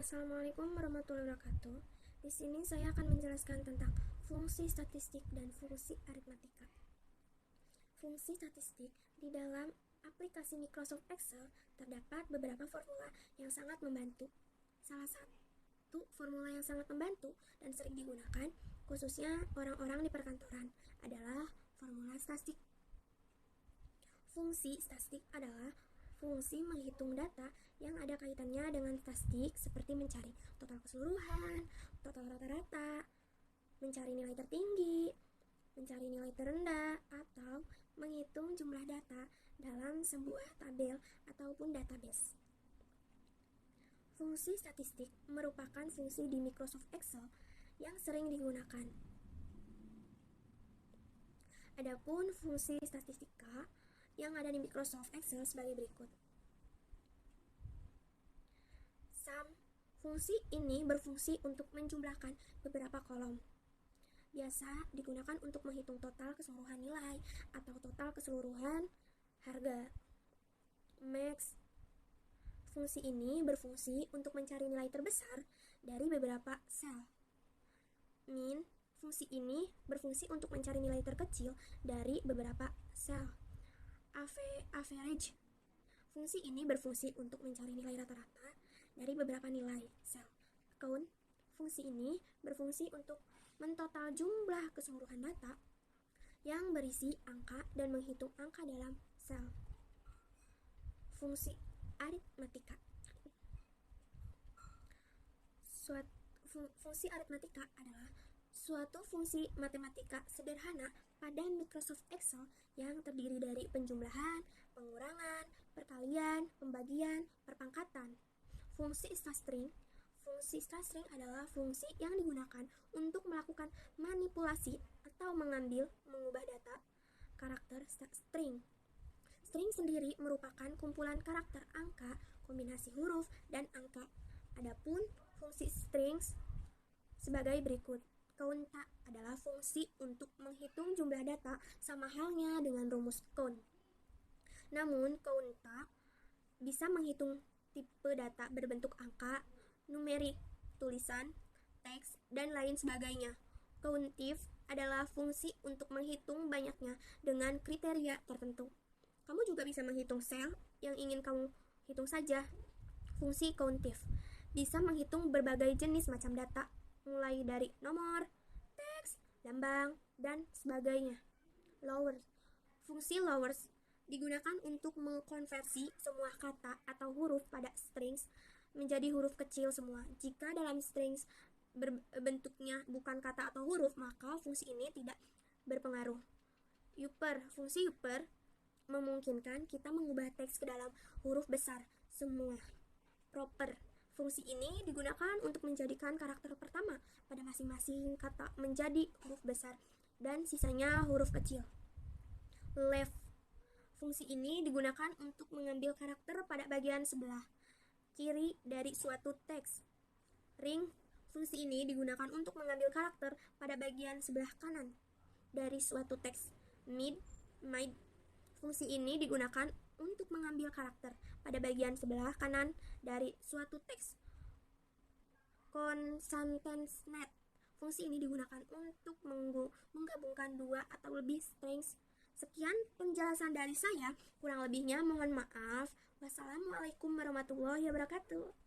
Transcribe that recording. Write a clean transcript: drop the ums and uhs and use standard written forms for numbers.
Assalamualaikum warahmatullahi wabarakatuh. Di sini saya akan menjelaskan tentang fungsi statistik dan fungsi aritmatika. Fungsi statistik di dalam aplikasi Microsoft Excel terdapat beberapa formula yang sangat membantu. Salah satu formula yang sangat membantu dan sering digunakan, khususnya orang-orang di perkantoran, adalah formula statistik. Fungsi statistik adalah fungsi menghitung data yang ada kaitannya dengan statistik seperti mencari total keseluruhan, total rata-rata, mencari nilai tertinggi, mencari nilai terendah, atau menghitung jumlah data dalam sebuah tabel ataupun database. Fungsi statistik merupakan fungsi di Microsoft Excel yang sering digunakan. Adapun fungsi statistika yang ada di Microsoft Excel sebagai berikut. Sum. Fungsi ini berfungsi untuk menjumlahkan beberapa kolom. Biasa digunakan untuk menghitung total keseluruhan nilai atau total keseluruhan harga. Max. Fungsi ini berfungsi untuk mencari nilai terbesar dari beberapa sel. Min. Fungsi ini berfungsi untuk mencari nilai terkecil dari beberapa sel. Average. Fungsi ini berfungsi untuk mencari nilai rata-rata dari beberapa nilai sel. Count. Fungsi ini berfungsi untuk mentotal jumlah keseluruhan data yang berisi angka dan menghitung angka dalam sel. Fungsi aritmatika. Fungsi aritmatika adalah suatu fungsi matematika sederhana pada Microsoft Excel yang terdiri dari penjumlahan, pengurangan, perkalian, pembagian, perpangkatan. Fungsi string. Fungsi string adalah fungsi yang digunakan untuk melakukan manipulasi atau mengubah data karakter string. String sendiri merupakan kumpulan karakter angka, kombinasi huruf, dan angka. Adapun fungsi strings sebagai berikut. Count adalah fungsi untuk menghitung jumlah data sama halnya dengan rumus count. Namun, count bisa menghitung tipe data berbentuk angka, numerik, tulisan, teks, dan lain sebagainya. Countif adalah fungsi untuk menghitung banyaknya dengan kriteria tertentu. Kamu juga bisa menghitung sel yang ingin kamu hitung saja. Fungsi countif bisa menghitung berbagai jenis macam data, mulai dari nomor, teks, lambang, dan sebagainya. Lowers. Fungsi lowers digunakan untuk mengkonversi semua kata atau huruf pada strings menjadi huruf kecil semua. Jika dalam strings bentuknya bukan kata atau huruf, maka fungsi ini tidak berpengaruh. Upper. Fungsi upper memungkinkan kita mengubah teks ke dalam huruf besar semua. Proper. Fungsi ini digunakan untuk menjadikan karakter pertama pada masing-masing kata menjadi huruf besar dan sisanya huruf kecil. Left. Fungsi ini digunakan untuk mengambil karakter pada bagian sebelah kiri dari suatu teks. Ring. Fungsi ini digunakan untuk mengambil karakter pada bagian sebelah kanan dari suatu teks. Mid. Fungsi ini digunakan untuk mengambil karakter pada bagian sebelah kanan dari suatu teks. Concatenate. Fungsi ini digunakan untuk menggabungkan dua atau lebih strings. Sekian penjelasan dari saya, kurang lebihnya mohon maaf. Wassalamualaikum warahmatullahi wabarakatuh.